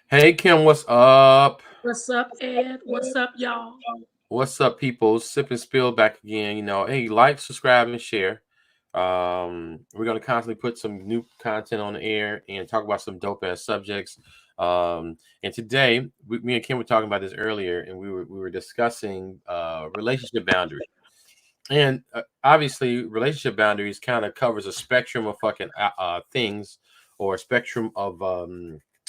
Hey Kim, what's up? What's up, Ed? What's up, y'all? What's up, people? Sip and spill back again. Hey, like, subscribe, and share. We're gonna constantly put some new content on the air and talk about some dope ass subjects. And today, me and Kim were talking about this earlier, and we were discussing relationship boundaries. And obviously, relationship boundaries kind of covers a spectrum of fucking things, or a spectrum of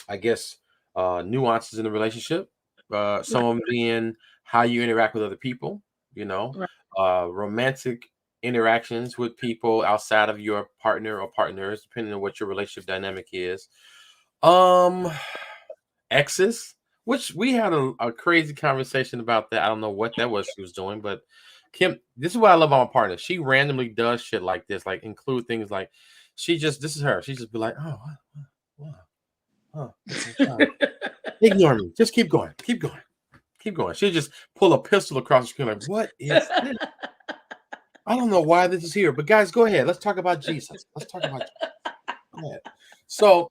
I guess nuances in the relationship. Some Right, of them being how you interact with other people, you know, right. romantic interactions with people outside of your partner or partners, depending on what your relationship dynamic is. Um, exes, which we had a crazy conversation about that. I don't know what that was she was doing, but Kim, this is what I love about my partner. She randomly does shit like this, like include things like this is her. She just be like, oh, what, okay, fine. Ignore me. Just keep going. Keep going. Keep going. She just pull a pistol across the screen, like, what is this? I don't know why this is here, but guys, go ahead. Let's talk about Jesus. Let's talk about Jesus. Go ahead. So,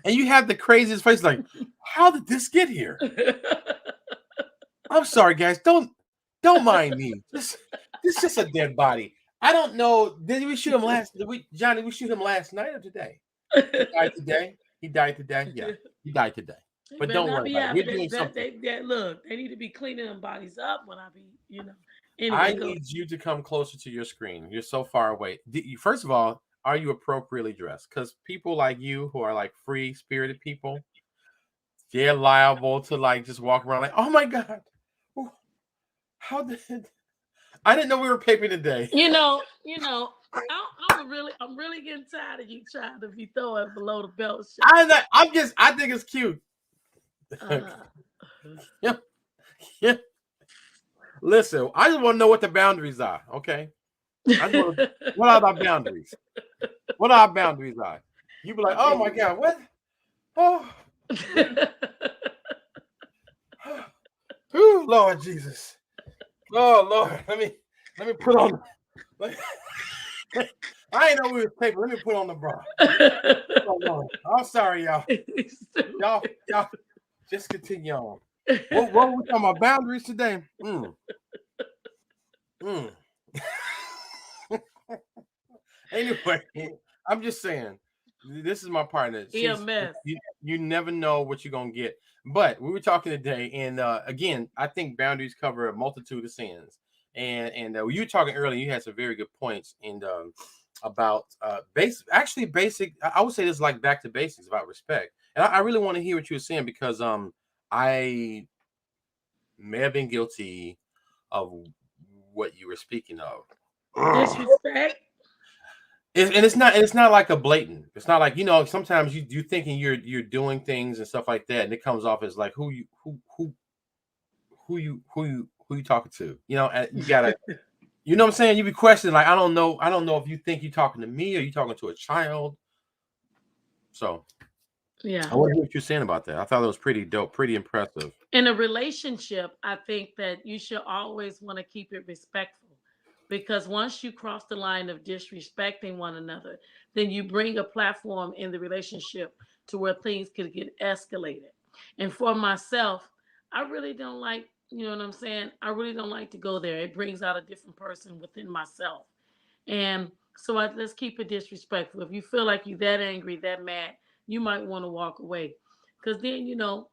and you have the craziest face, like, how did this get here? I'm sorry, guys. Don't mind me. This is just a dead body. I don't know. Did we shoot him last? Johnny? We shoot him last night or today? He died today. He died today. Yeah, he died today. They But better don't not worry be about it. We're happy. doing something. Look, they need to be cleaning them bodies up when I be. I Anyway, go. need you to come closer to your screen. You're so far away. First of all, are you appropriately dressed? Because people like you, who are like free spirited people, they're liable to like just walk around like, oh my god, how did I didn't know we were paping today. I'm really getting tired of you trying to be throwing below the belt I'm shots. not, I think it's cute. Uh, Yeah, yeah. Listen, I just want to know what the boundaries are. Okay, I just want to. What are our boundaries? What our boundaries are? You be like, oh my okay. god, what? Oh, oh, Lord Jesus. Oh Lord, let me put on. Let I ain't know we was paper. Let me put on the bra. Oh Lord, I'm sorry, y'all. Y'all, just continue on. What we talking about boundaries today? Mm. Anyway, I'm just saying, this is my partner. He a mess. You never know what you're gonna get. But we were talking today, and again, I think boundaries cover a multitude of sins. And you were talking earlier. You had some very good points, and about basic. I would say this is like back to basics about respect. And I really want to hear what you were saying because I may have been guilty of what you were speaking of. Disrespect. And it's not like a blatant. It's not like sometimes you thinking you're doing things and stuff like that, and it comes off as like who you talking to. And you gotta what I'm saying. You be questioning like I don't know if you think you're talking to me or you talking to a child. So Yeah. I want to hear what you're saying about that. I thought it was pretty dope, pretty impressive. In a relationship, I think that you should always want to keep it respectful because once you cross the line of disrespecting one another, then you bring a platform in the relationship to where things could get escalated. And for myself, I really don't like, you know what I'm saying? I really don't like to go there. It brings out a different person within myself. And so let's keep it disrespectful. If you feel like you're that angry, that mad, you might want to walk away. Because then,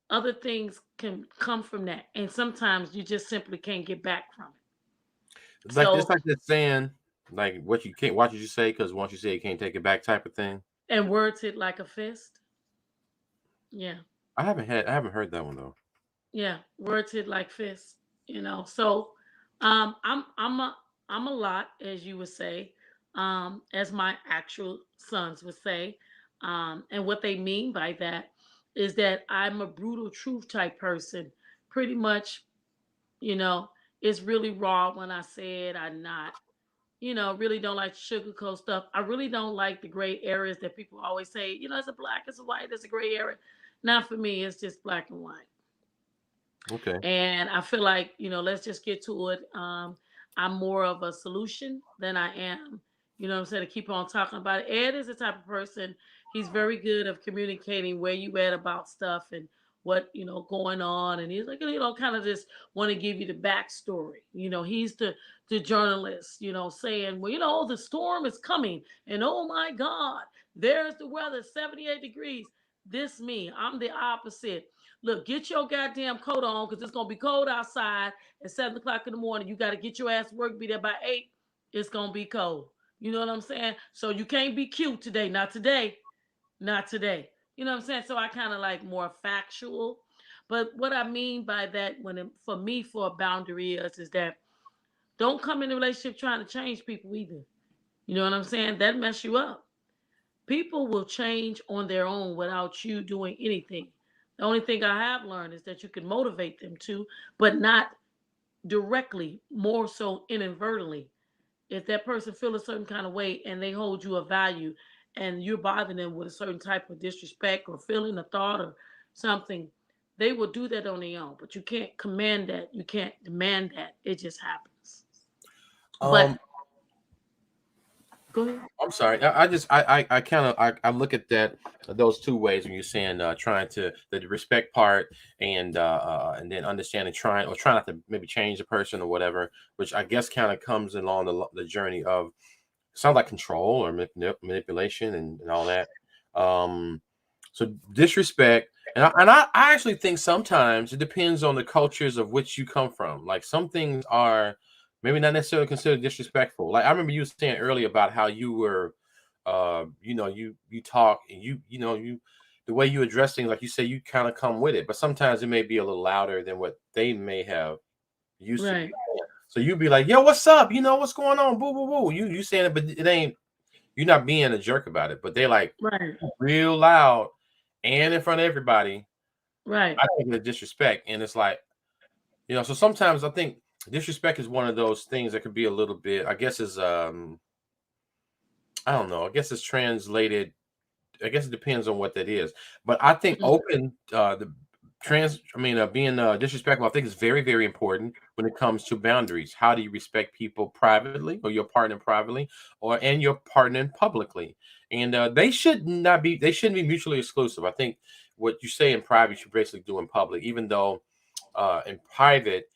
other things can come from that. And sometimes you just simply can't get back from it. Like it's So, like that saying, like what you can't, what did you say? Because once you say you can't take it back, type of thing. and words hit like a fist. Yeah. I haven't heard that one though. Yeah. Words hit like fists, So, I'm a lot, as you would say, as my actual sons would say. And what they mean by that is that I'm a brutal truth type person. Pretty much, you know, it's really raw when I say it. I'm not really don't like sugarcoat stuff. I really don't like the gray areas that people always say, it's a black, it's a white, it's a gray area. Not for me, it's just black and white. Okay. And I feel like, let's just get to it. I'm more of a solution than I am, You know what I'm saying? To keep on talking about it. Ed is the type of person, he's very good of communicating where you at about stuff and what, going on. And he's like, kind of just want to give you the backstory. He's the journalist, saying, well, the storm is coming and oh my God, there's the weather, 78 degrees. This me. I'm the opposite. Look, get your goddamn coat on because it's gonna be cold outside at 7 o'clock in the morning. You gotta get your ass to work, be there by 8. It's gonna be cold. You know what I'm saying? So you can't be cute today. Not today. Not today. You know what I'm saying? So I kind of like more factual. But what I mean by that, for me, for a boundary is that don't come in a relationship trying to change people either. You know what I'm saying? That mess you up. People will change on their own without you doing anything. The only thing I have learned is that you can motivate them to, but not directly, more so inadvertently. If that person feel a certain kind of way and they hold you a value and you're bothering them with a certain type of disrespect or feeling a thought or something, they will do that on their own. But you can't command that. You can't demand that. It just happens. But Um, go ahead. I'm sorry. I just I kind of I look at that those two ways when you're saying trying to the respect part and then understanding trying not to maybe change the person or whatever, which I guess kind of comes along the journey of sounds like control or manipulation and all that. Um, so disrespect, and I actually think sometimes it depends on the cultures of which you come from. Like some things are maybe not necessarily considered disrespectful. Like I remember you were saying earlier about how you were, you talk and you the way you address things, like you say, you kind of come with it, but sometimes it may be a little louder than what they may have used to be. Right. So you'd be like, "Yo, what's up? What's going on? Boo, boo, boo." You saying it, but it ain't. You're not being a jerk about it. But they like Right. real loud and in front of everybody. Right. I think it's disrespect, and it's like So sometimes I think disrespect is one of those things that could be a little bit. I guess is I don't know. I guess it's translated. I guess it depends on what that is. But I think Mhm. being disrespectful, I think is very, very important when it comes to boundaries. How do you respect people privately, or your partner privately, and your partner publicly? And they shouldn't be mutually exclusive. I think what you say in private, you should basically do in public, even though in private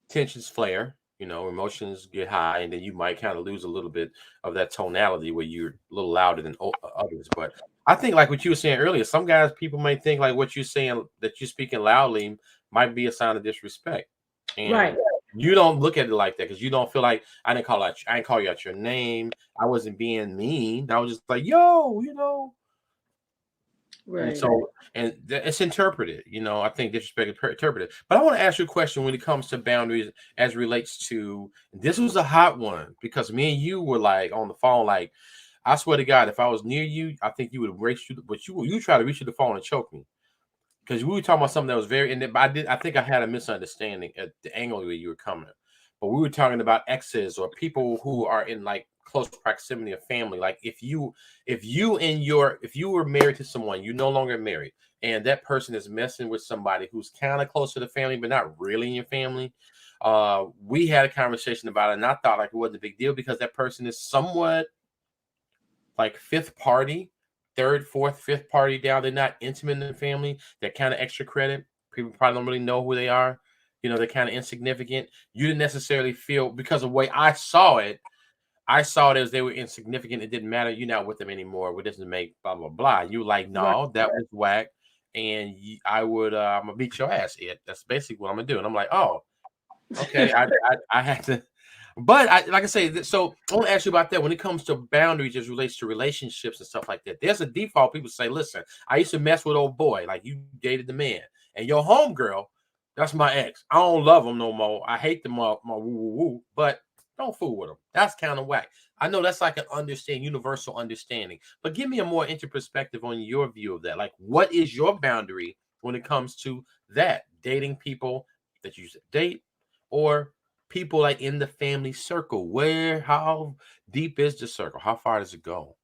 tensions flare, emotions get high, and then you might kind of lose a little bit of that tonality where you're a little louder than others. But I think, like what you were saying earlier, some guys, people might think like what you're saying, that you're speaking loudly might be a sign of disrespect. And Right. you don't look at it like that because you don't feel like I didn't call you out your name. I wasn't being mean. I was just like, yo. And Right. so, it's interpreted. I think disrespect is interpreted. But I want to ask you a question when it comes to boundaries, as relates to this was a hot one because me and you were like on the phone. Like, I swear to God, if I was near you, I think you would race you, but you try to reach to the phone and choke me because we were talking about something that was very. And I think I had a misunderstanding at the angle where you were coming. But we were talking about exes or people who are in like close proximity of family. Like if you were married to someone, you no longer married, and that person is messing with somebody who's kind of close to the family, but not really in your family. We had a conversation about it, and I thought like it wasn't a big deal because that person is somewhat like fifth party, third, fourth, fifth party down. They're not intimate in the family. They're kind of extra credit. People probably don't really know who they are. They're kind of insignificant. You didn't necessarily feel because of the way I saw it. I saw it as they were insignificant. It didn't matter. You're not with them anymore. It doesn't make blah blah blah. You like, Right. no, that was whack, and I would I'm gonna beat your ass. Ed. That's basically what I'm gonna do. And I'm like, oh, okay. I had to. But like I say, so I want to ask you about that when it comes to boundaries as relates to relationships and stuff like that. There's a default. People say, listen, I used to mess with old boy, like you dated the man, and your homegirl, that's my ex. I don't love him no more. I hate them my woo woo woo, but don't fool with them. That's kind of whack. I know that's like an universal understanding, but give me a more inter perspective on your view of that. Like, what is your boundary when it comes to that dating people that you used to date, or people like in the family circle? How deep is the circle? How far does it go?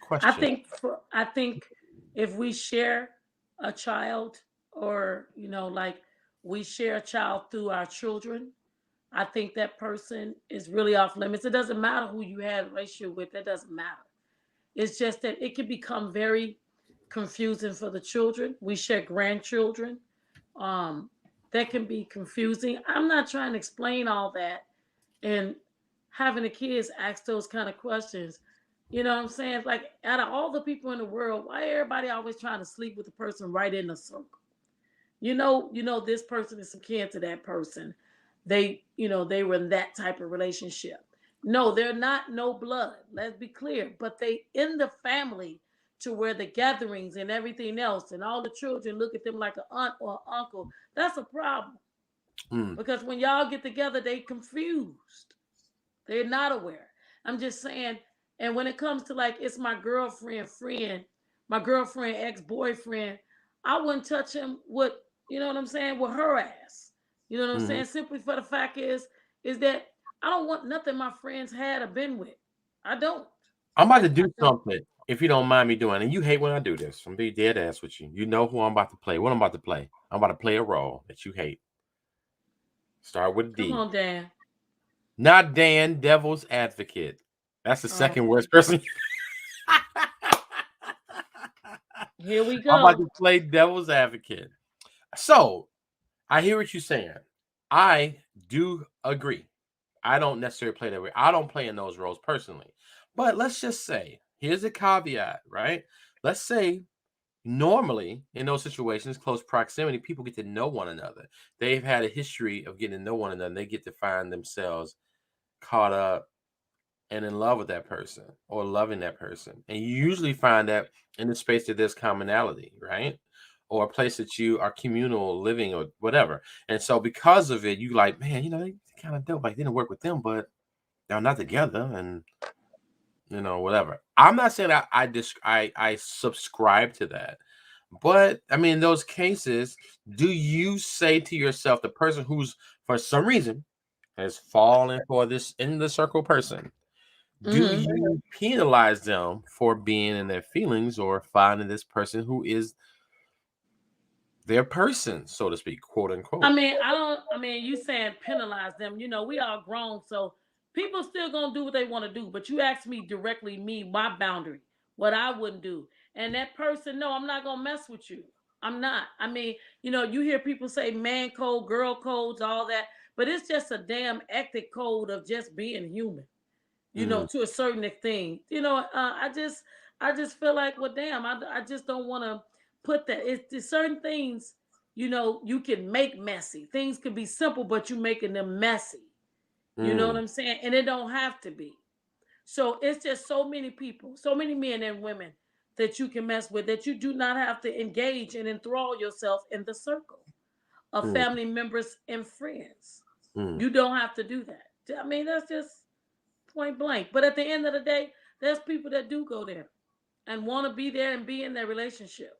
Question. I think if we share a child, or like we share a child through our children, I think that person is really off limits. It doesn't matter who you had a relationship with, that doesn't matter. It's just that it can become very confusing for the children. We share grandchildren. Um, that can be confusing. I'm not trying to explain all that and having the kids ask those kind of questions. You know what I'm saying? Like out of all the people in the world, why everybody always trying to sleep with the person right in the circle? This person is some kin to that person. They were in that type of relationship. No, they're not no blood. Let's be clear. But they in the family to where the gatherings and everything else and all the children look at them like an aunt or uncle. That's a problem. Mm. Because when y'all get together, they confused. They're not aware. I'm just saying, and when it comes to like it's my girlfriend friend, my girlfriend ex-boyfriend, I wouldn't touch him with, you know what I'm saying, with her ass. You know what I'm Mm-hmm. saying? Simply for the fact is that I don't want nothing my friends had or been with. I don't. I'm about to I do don't. something, if you don't mind me doing. And you hate when I do this. I'm be dead ass with you. You know who I'm about to play. What I'm about to play. I'm about to play a role that you hate. Start with a Come D. on, Dan. Not Dan, Devil's Advocate. That's the Oh, second worst person. here we I'm about go. to play Devil's Advocate. So I hear what you're saying. I do agree. I don't necessarily play that way. I don't play in those roles personally. But let's just say, here's a caveat, right? Let's say normally in those situations, close proximity, people get to know one another. They've had a history of getting to know one another. They get to find themselves caught up and in love with that person or loving that person. And you usually find that in the space that there's commonality, right? Or a place that you are communal living or whatever. And so because of it, you like, man, they kind of dope. Like didn't work with them, but they're not together and whatever. I'm not saying I subscribe to that. But I mean, in those cases, do you say to yourself, the person who's for some reason has fallen for this in the circle person, do Mm-hmm. you penalize them for being in their feelings or finding this person who is their person, so to speak, quote I unquote? mean, I don't. I mean, you saying penalize them? We all grown, so people still gonna do what they want to do. But you asked me directly, my boundary, what I wouldn't do, and that person, no, I'm not gonna mess with you. I'm not. I mean, you hear people say man code, girl codes, all that, but it's just a damn ethic code of just being human. Mm, To a certain thing. I just feel like, well, damn, I just don't want to put that. It's certain things, you can make messy. Things can be simple, but you making them messy. You know what mm, I'm saying? And it don't have to be. So it's just so many people, so many men and women that you can mess with that you do not have to engage and enthrall yourself in the circle of mm, family members and friends. mm. You don't have to do that. I mean, that's just point blank. But at the end of the day, there's people that do go there and want to be there and be in their relationship.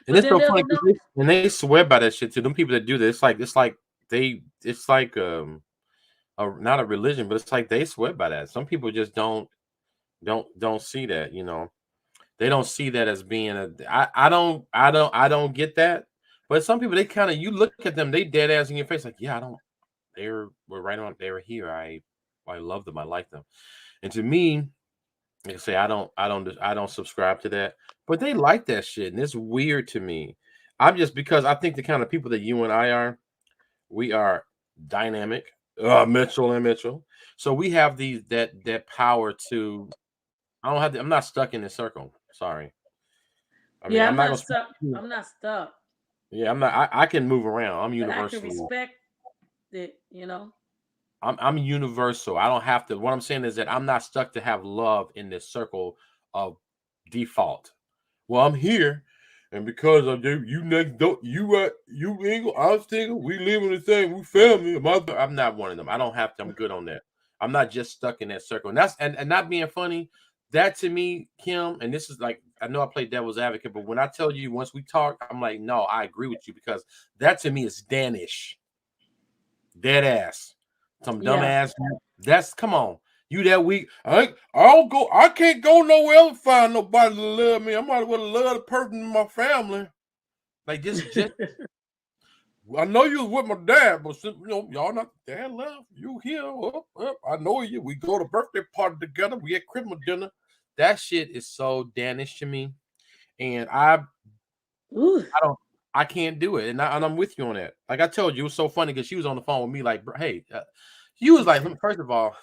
And But it's then so there's funny another. because they swear by that shit too. Them people that do this, it's like not a religion, but it's like they swear by that. Some people just don't see that. They don't see that as being a. I don't get that. But some people, they kind of, you look at them, they dead ass in your face like, yeah, I don't. We're right on. They were here. I love them. I like them. And to me, like I say, I don't subscribe to that. But they like that shit, and it's weird to me. I'm just because I think the kind of people that you and I are, we are dynamic, Mitchell and Mitchell. So we have that power to. I don't have to. I'm not stuck in this circle. Sorry. I mean, Yeah, I'm I'm not not gonna. stuck. I'm not stuck, Yeah, I'm not. I can move around. I'm but I can universally. respect it. I'm universal. I don't have to. What I'm saying is that I'm not stuck to have love in this circle of default. Well, I'm here, and because of you next door, you single, I'm single, we live in the same, we family. I'm not one of them. I don't have to. I'm good on that. I'm not just stuck in that circle. And that's and not being funny. That to me, Kim, and this is like I know I play devil's advocate, but when I tell you once we talk, I'm like, no, I agree with you because that to me is Danish, dead ass, some dumb Yeah. ass. That's come on. You that weak? I don't go. I can't go nowhere else to find nobody to love me. I might as well love the person in my family. Like just I know you was with my dad, but since, y'all not dad left. You here? I know you. We go to birthday party together. We at Christmas dinner. That shit is so Danish to me, and Ooh. I don't. I can't do it, and I'm with you on that. Like I told you, it was so funny because she was on the phone with me, like, hey, you was like, first of all,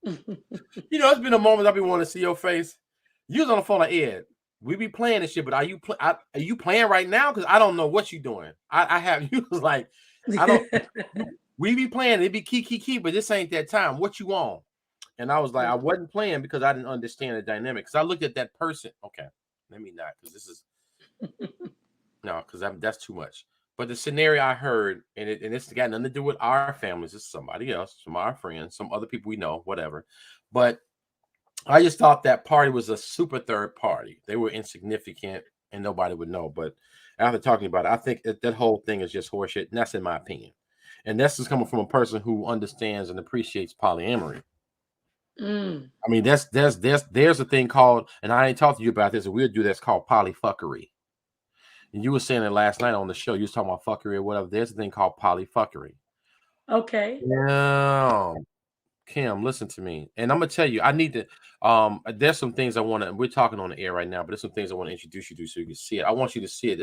it's been a moment I've been wanting to see your face. You was on the phone like Ed. We be playing this shit, but are you playing right now? Because I don't know what you doing. I have you was like, I don't. We be playing. It be key, but this ain't that time. What you on? And I was like, I wasn't playing because I didn't understand the dynamic. Because I looked at that person. Okay, let me not, because this is no, because that's too much. But the scenario I heard, and it's got nothing to do with our families. It's somebody else, some of our friends, some other people we know, whatever. But I just thought that party was a super third party. They were insignificant and nobody would know. But after talking about it, I think that whole thing is just horseshit. And that's in my opinion. And that's just coming from a person who understands and appreciates polyamory. Mm. I mean, there's a thing called, and I ain't talked to you about this, and we'll do that's called polyfuckery. And you were saying it last night on the show. You was talking about fuckery or whatever. There's a thing called polyfuckery. Okay. Yeah. Kim, listen to me. And I'm gonna tell you, I need to there's some things I want to, we're talking on the air right now, but there's some things I want to introduce you to so you can see it. I want you to see it.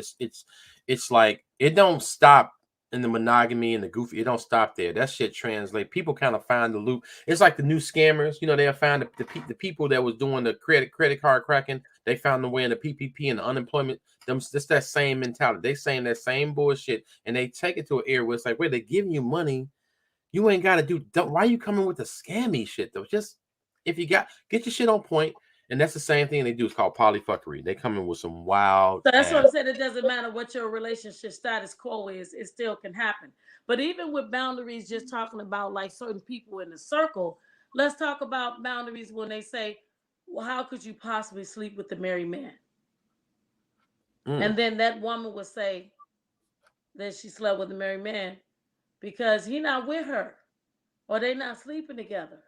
It's like it don't stop in the monogamy and the goofy, it don't stop there. That shit translate. People kind of find the loop. It's like the new scammers, they'll find the people that was doing the credit card cracking, they found the way in the PPP and the unemployment. It's that same mentality. They saying that same bullshit and they take it to an area where it's like, wait, they giving you money. You ain't got to do. Why are you coming with the scammy shit though? Just if you get your shit on point, and that's the same thing they do. It's called polyfuckery. They come in with some wild So that's what ass. I'm saying. It doesn't matter what your relationship status quo is, it still can happen. But even with boundaries, just talking about like certain people in the circle, let's talk about boundaries when they say, well, how could you possibly sleep with the married man? Mm. And then that woman would say that she slept with the married man because he not with her or they not sleeping together.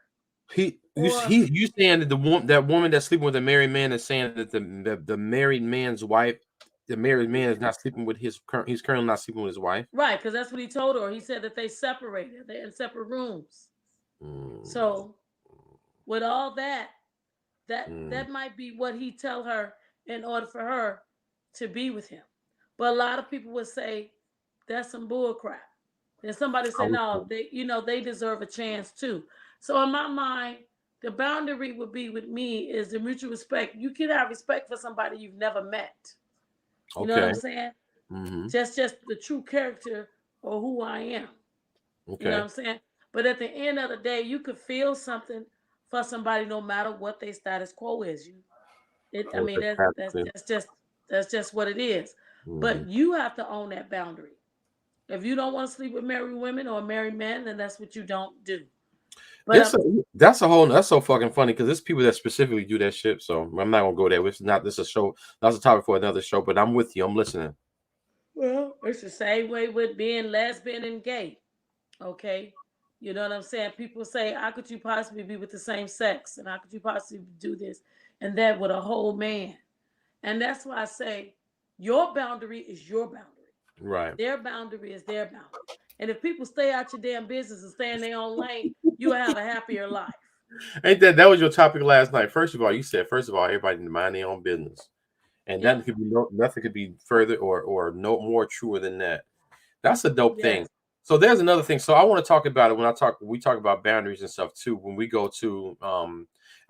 Or You saying that that woman that's sleeping with a married man is saying that the married man's wife, the married man is not sleeping with he's currently not sleeping with his wife. right, because that's what he told her. He said that they separated, they're in separate rooms. Mm. So with all that, Mm. that might be what he tell her in order for her to be with him. But a lot of people would say that's some bull crap. Then somebody say no, they deserve a chance too. So in my mind, the boundary would be with me is the mutual respect. You can have respect for somebody you've never met. You know what Okay. I'm saying? Mm-hmm. Just the true character or who I am. You know what Okay. I'm saying? But at the end of the day, you could feel something for somebody no matter what their status quo is. I Or mean the that's just what it is. Mm-hmm. But you have to own that boundary. If you don't want to sleep with married women or married men, then that's what you don't do. But That's so fucking funny because there's people that specifically do that shit. So I'm not gonna go there. It's not this is a show. That's a topic for another show. But I'm with you. I'm listening. well, it's the same way with being lesbian and gay. Okay. You know what I'm saying? People say, how could you possibly be with the same sex? And how could you possibly do this and that with a whole man? And that's why I say your boundary is your boundary. Right. Their boundary is their boundary. And if people stay out your damn business and stay in their own lane, you'll have a happier life. Ain't that was your topic last night? First of all, you said everybody need to mind their own business, and Yep. nothing could be further or no more truer than that. That's a dope thing. Yes. So there's another thing. So I want to talk about it when we talk about boundaries and stuff too. When we go to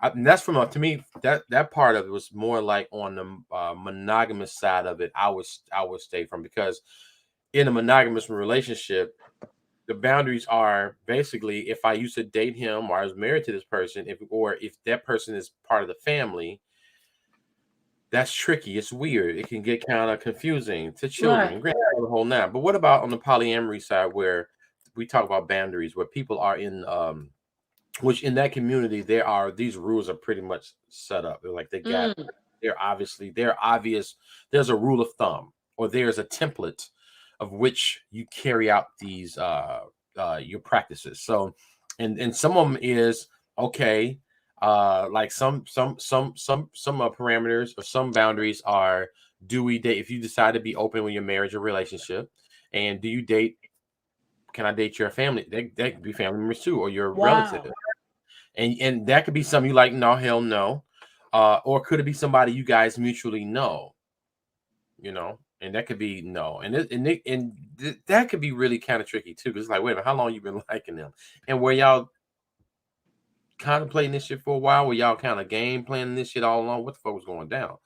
and that's to me that part of it was more like on the monogamous side of it. I would stay from, because in a monogamous relationship, the boundaries are basically if I used to date him or I was married to this person, if that person is part of the family, that's tricky. It's weird. It can get kind of confusing to Right. children. Granted, the whole nine. But what about on the polyamory side, where we talk about boundaries, where people are in, which in that community there are these rules are pretty much set up. They're like Mm. they're obvious. There's a rule of thumb, or there's a template of which you carry out these your practices. So, and some of them is okay. Like some parameters or some boundaries are, do we date if you decide to be open with your marriage or relationship, And do you date? Can I date your family? They could be family members too, or your relative. Wow. And that could be something you like. No, hell no. Or could it be somebody you guys mutually know? And that could be no, that could be really kind of tricky too. Because it's like, wait a minute, how long you been liking them, and were y'all contemplating this shit for a while? Were y'all kind of game planning this shit all along? What the fuck was going down?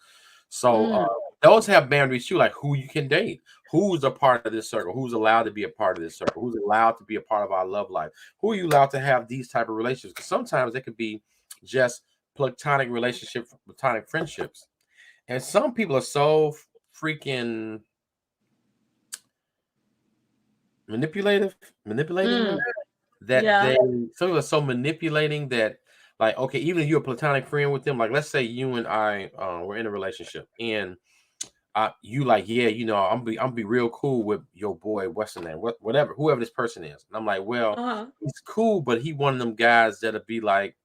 So Mm. those have boundaries too, like who you can date, who's a part of this circle, who's allowed to be a part of this circle, who's allowed to be a part of our love life, who are you allowed to have these type of relationships? Because sometimes they could be just platonic relationships, platonic friendships, and some people are so freaking manipulating Mm. that Yeah. some people are so manipulating that, like, okay, even if you're a platonic friend with them, like let's say you and I were in a relationship, and you like, yeah, I'm be real cool with your boy, what's the name, whatever, whoever this person is, and I'm like, well, Uh-huh. he's cool, but he one of them guys that'll be like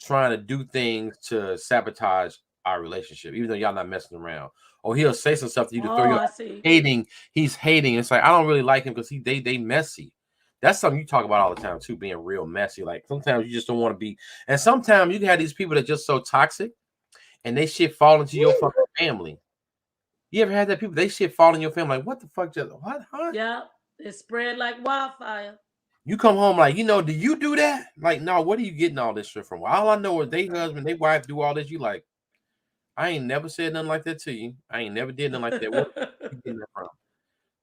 trying to do things to sabotage our relationship, even though y'all not messing around. Or he'll say some stuff to you to throw Oh, you I off. see. Hating, he's hating. It's like I don't really like him because they messy. That's something you talk about all the time too, being real messy. Like sometimes you just don't want to be, and sometimes you have these people that are just so toxic, and they shit fall into your Woo. fucking family. You ever had that people they shit fall in your family? Like what the fuck? Just what? Huh? Yeah. It spread like wildfire. You come home like, do you do that? Like, no, what are you getting all this shit from? All I know is they husband, they wife do all this. You like, I ain't never said nothing like that to you. I ain't never did nothing like that. Where you getting that from?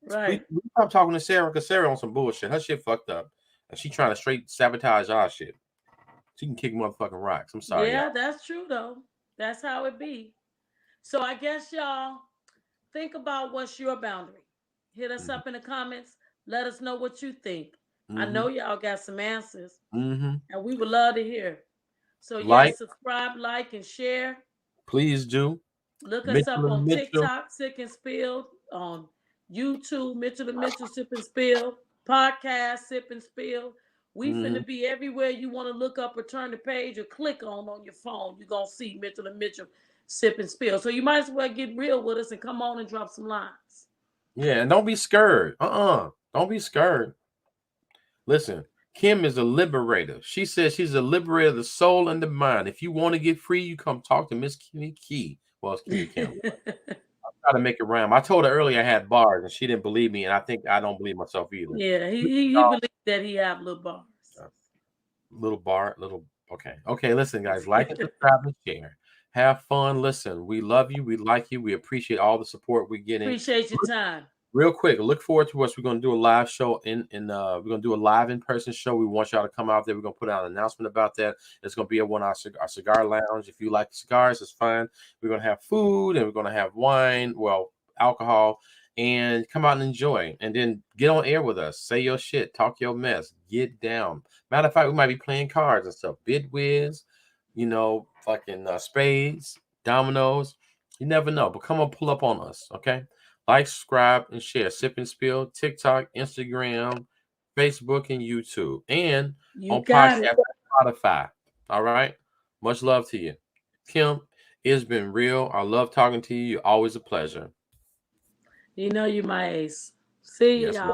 Right. We stop talking to Sarah because Sarah on some bullshit. Her shit fucked up. And she trying to straight sabotage our shit. She can kick motherfucking rocks. I'm sorry, y'all. Yeah, that's true though. That's how it be. So I guess y'all think about what's your boundary. Hit us Mm-hmm. up in the comments. Let us know what you think. I Mm-hmm. know y'all got some answers, Mm-hmm. and we would love to hear. So Like, yes, subscribe, like, and share. please do. Look us Mitchell up and on Mitchell. TikTok, Sick and Spill, on YouTube, Mitchell and Mitchell, Sip and Spill, podcast, Sip and Spill. We Mm-hmm. finna be everywhere you want to look up or turn the page or click on your phone. You're gonna see Mitchell and Mitchell, Sip and Spill. So you might as well get real with us and come on and drop some lines. Yeah, and don't be scared. Don't be scared. Listen, Kim is a liberator. She says she's a liberator of the soul and the mind. If you want to get free, you come talk to Miss Kimmy Key. Well, it's Kimmy Kim. Try to make it rhyme. I told her earlier I had bars, and she didn't believe me, and I think I don't believe myself either. Yeah, he believes that he have little bars. Little bar, little okay. Okay, listen, guys, like and subscribe and share. Have fun. Listen, we love you, we like you, we appreciate all the support we're getting. Appreciate your time. Real quick, look forward to us. We're gonna do a live show we're gonna do a live in-person show. We want y'all to come out there. We're gonna put out an announcement about that. It's gonna be at our cigar lounge. If you like cigars, it's fine. We're gonna have food and we're gonna have wine, well, alcohol, and come out and enjoy. And then get on air with us. Say your shit, talk your mess, get down. Matter of fact, we might be playing cards and stuff. Bid whiz, fucking spades, dominoes. You never know. But come on, pull up on us, okay? Like, subscribe, and share. Sip and Spill, TikTok, Instagram, Facebook, and YouTube. And You on got podcast, it. Spotify. All right? Much love to you. Kim, it's been real. I love talking to you. You're always a pleasure. You know you my ace. See Yes, y'all.